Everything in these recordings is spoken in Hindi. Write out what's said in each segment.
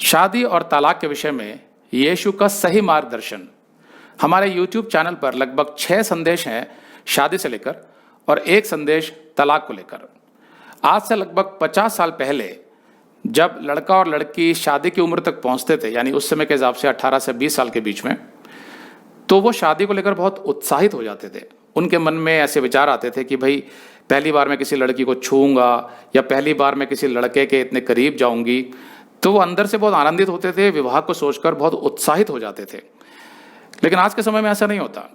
शादी और तलाक के विषय में यीशु का सही मार्गदर्शन। हमारे YouTube चैनल पर लगभग 6 संदेश हैं शादी से लेकर और 1 संदेश तलाक को लेकर। आज से लगभग 50 साल पहले जब लड़का और लड़की शादी की उम्र तक पहुंचते थे, यानी उस समय के हिसाब से 18 से 20 साल के बीच में, तो वो शादी को लेकर बहुत उत्साहित हो जाते थे। उनके मन में ऐसे विचार आते थे कि भाई पहली बार मैं किसी लड़की को छूऊंगा या पहली बार मैं किसी लड़के के इतने करीब जाऊंगी, तो वो अंदर से बहुत आनंदित होते थे, विवाह को सोचकर बहुत उत्साहित हो जाते थे। लेकिन आज के समय में ऐसा नहीं होता।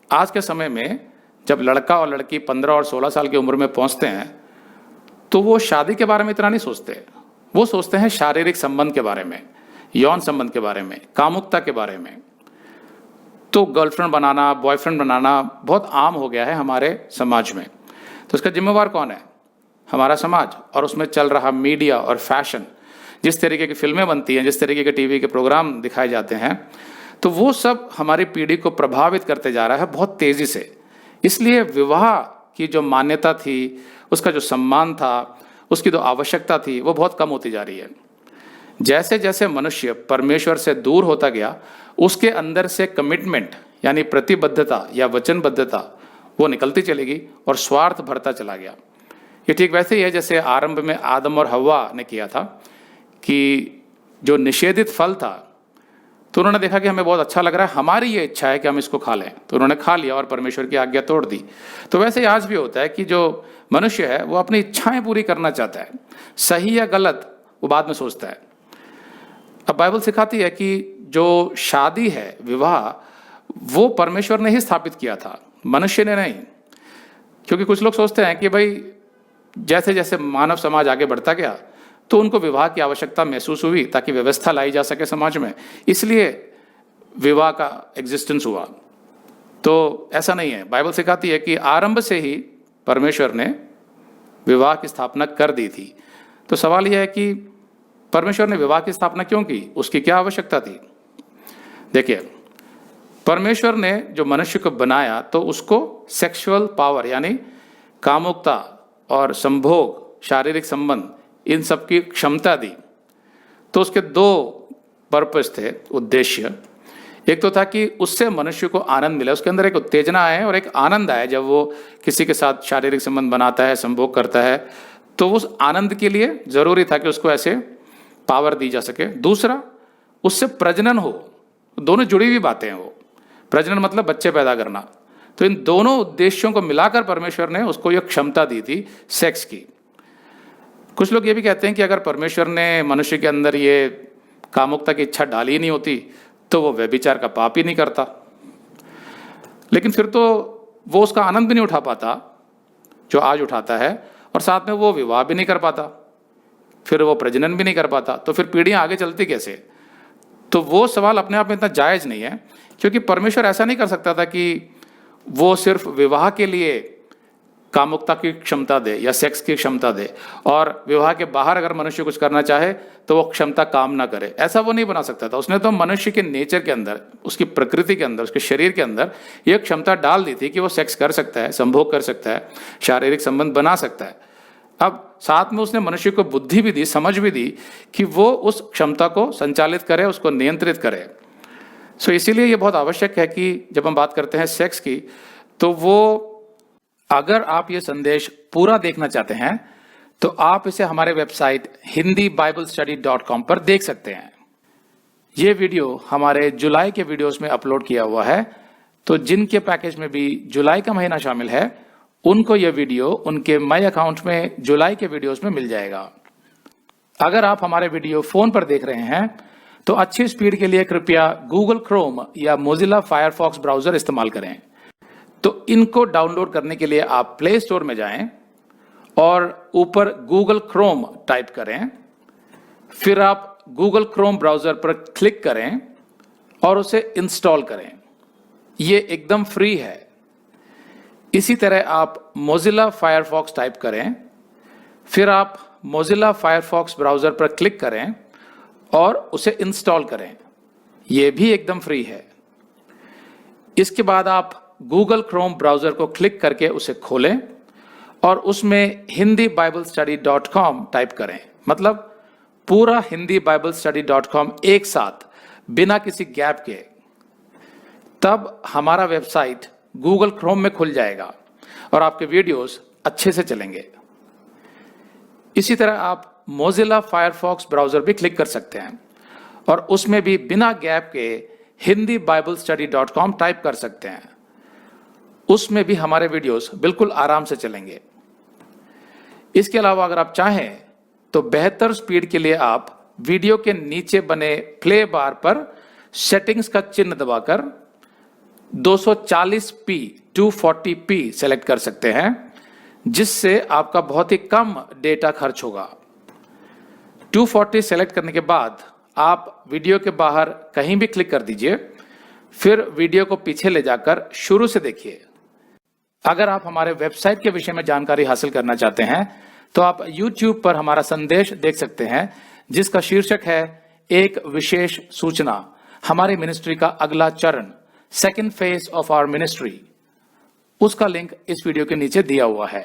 आज के समय में जब लड़का और लड़की 15 और 16 साल की उम्र में पहुंचते हैं तो वो शादी के बारे में इतना नहीं सोचते। वो सोचते हैं शारीरिक संबंध के बारे में, यौन संबंध के बारे में, कामुकता के बारे में। तो गर्लफ्रेंड बनाना, बॉयफ्रेंड बनाना बहुत आम हो गया है हमारे समाज में। तो इसका जिम्मेवार कौन है? हमारा समाज और उसमें चल रहा मीडिया और फैशन। जिस तरीके की फिल्में बनती हैं, जिस तरीके के टीवी के प्रोग्राम दिखाए जाते हैं, तो वो सब हमारी पीढ़ी को प्रभावित करते जा रहा है बहुत तेजी से। इसलिए विवाह की जो मान्यता थी, उसका जो सम्मान था, उसकी जो आवश्यकता थी, वो बहुत कम होती जा रही है। जैसे जैसे मनुष्य परमेश्वर से दूर होता गया, उसके अंदर से कमिटमेंट यानी प्रतिबद्धता या वचनबद्धता वो निकलती चलेगी और स्वार्थ बढ़ता चला गया। ये ठीक वैसे ही है जैसे आरंभ में आदम और हव्वा ने किया था कि जो निषेधित फल था, तो उन्होंने देखा कि हमें बहुत अच्छा लग रहा है, हमारी ये इच्छा है कि हम इसको खा लें, तो उन्होंने खा लिया और परमेश्वर की आज्ञा तोड़ दी। तो वैसे ही आज भी होता है कि जो मनुष्य है वो अपनी इच्छाएं पूरी करना चाहता है, सही या गलत वो बाद में सोचता है। अब बाइबल सिखाती है कि जो शादी है, विवाह, वो परमेश्वर ने ही स्थापित किया था, मनुष्य ने नहीं। क्योंकि कुछ लोग सोचते हैं कि भाई जैसे जैसे मानव समाज आगे बढ़ता गया तो उनको विवाह की आवश्यकता महसूस हुई ताकि व्यवस्था लाई जा सके समाज में, इसलिए विवाह का एग्जिस्टेंस हुआ। तो ऐसा नहीं है। बाइबल सिखाती है कि आरंभ से ही परमेश्वर ने विवाह की स्थापना कर दी थी। तो सवाल यह है कि परमेश्वर ने विवाह की स्थापना क्यों की? उसकी क्या आवश्यकता थी? देखिए, परमेश्वर ने जो मनुष्य को बनाया तो उसको सेक्सुअल पावर यानी कामुकता और संभोग, शारीरिक संबंध, इन सब की क्षमता दी। तो उसके 2 पर्पस थे, उद्देश्य। एक तो था कि उससे मनुष्य को आनंद मिले, उसके अंदर एक उत्तेजना आए और एक आनंद आए जब वो किसी के साथ शारीरिक संबंध बनाता है, संभोग करता है। तो उस आनंद के लिए जरूरी था कि उसको ऐसे पावर दी जा सके। दूसरा, उससे प्रजनन हो। दोनों जुड़ी हुई बातें हैं वो। प्रजनन मतलब बच्चे पैदा करना। तो इन दोनों उद्देश्यों को मिलाकर परमेश्वर ने उसको यह क्षमता दी थी सेक्स की। कुछ लोग ये भी कहते हैं कि अगर परमेश्वर ने मनुष्य के अंदर ये कामुकता की इच्छा डाली ही नहीं होती तो वो व्यभिचार का पाप ही नहीं करता। लेकिन फिर तो वो उसका आनंद भी नहीं उठा पाता जो आज उठाता है, और साथ में वो विवाह भी नहीं कर पाता, फिर वो प्रजनन भी नहीं कर पाता। तो फिर पीढ़ियां आगे चलती कैसे? तो वो सवाल अपने आप में इतना जायज नहीं है, क्योंकि परमेश्वर ऐसा नहीं कर सकता था कि वो सिर्फ विवाह के लिए कामुकता की क्षमता दे या सेक्स की क्षमता दे और विवाह के बाहर अगर मनुष्य कुछ करना चाहे तो वो क्षमता काम ना करे। ऐसा वो नहीं बना सकता था। उसने तो मनुष्य के नेचर के अंदर, उसकी प्रकृति के अंदर, उसके शरीर के अंदर ये क्षमता डाल दी थी कि वो सेक्स कर सकता है, संभोग कर सकता है, शारीरिक संबंध बना सकता है। अब साथ में उसने मनुष्य को बुद्धि भी दी, समझ भी दी कि वो उस क्षमता को संचालित करे, उसको नियंत्रित करे। सो इसीलिए ये बहुत आवश्यक है कि जब हम बात करते हैं सेक्स की, तो वो अगर आप ये संदेश पूरा देखना चाहते हैं तो आप इसे हमारे वेबसाइट hindiBiblestudy.com पर देख सकते हैं। ये वीडियो हमारे जुलाई के वीडियोस में अपलोड किया हुआ है, तो जिनके पैकेज में भी जुलाई का महीना शामिल है उनको ये वीडियो उनके माई अकाउंट में जुलाई के वीडियोस में मिल जाएगा। अगर आप हमारे वीडियो फोन पर देख रहे हैं तो अच्छी स्पीड के लिए कृपया गूगल क्रोम या मोजिला फायरफॉक्स ब्राउजर इस्तेमाल करें। तो इनको डाउनलोड करने के लिए आप प्ले स्टोर में जाएं और ऊपर गूगल क्रोम टाइप करें, फिर आप गूगल क्रोम ब्राउजर पर क्लिक करें और उसे इंस्टॉल करें। ये एकदम फ्री है। इसी तरह आप मोजिला फायरफॉक्स टाइप करें, फिर आप मोजिला फायरफॉक्स ब्राउजर पर क्लिक करें और उसे इंस्टॉल करें। यह भी एकदम फ्री है। इसके बाद आप गूगल क्रोम ब्राउजर को क्लिक करके उसे खोलें और उसमें hindiBiblestudy.com टाइप करें, मतलब पूरा हिंदी बाइबल स्टडी .com एक साथ बिना किसी गैप के, तब हमारा वेबसाइट गूगल क्रोम में खुल जाएगा और आपके वीडियोस अच्छे से चलेंगे। इसी तरह आप मोजिला फायरफॉक्स ब्राउजर भी क्लिक कर सकते हैं और उसमें भी बिना गैप के Hindi Bible study .com type कर सकते हैं। उसमें भी हमारे वीडियोस बिल्कुल आराम से चलेंगे। इसके अलावा अगर आप चाहें तो बेहतर स्पीड के लिए आप वीडियो के नीचे बने प्ले बार पर सेटिंग्स का चिन्ह दबाकर 240p 240p सेलेक्ट कर सकते हैं, जिससे आपका बहुत ही कम डेटा खर्च होगा। 240 सेलेक्ट करने के बाद आप वीडियो के बाहर कहीं भी क्लिक कर दीजिए, फिर वीडियो को पीछे ले जाकर शुरू से देखिए। अगर आप हमारे वेबसाइट के विषय में जानकारी हासिल करना चाहते हैं तो आप YouTube पर हमारा संदेश देख सकते हैं, जिसका शीर्षक है एक विशेष सूचना, हमारी मिनिस्ट्री का अगला चरण, second phase of our ministry. उसका लिंक इस वीडियो के नीचे दिया हुआ है।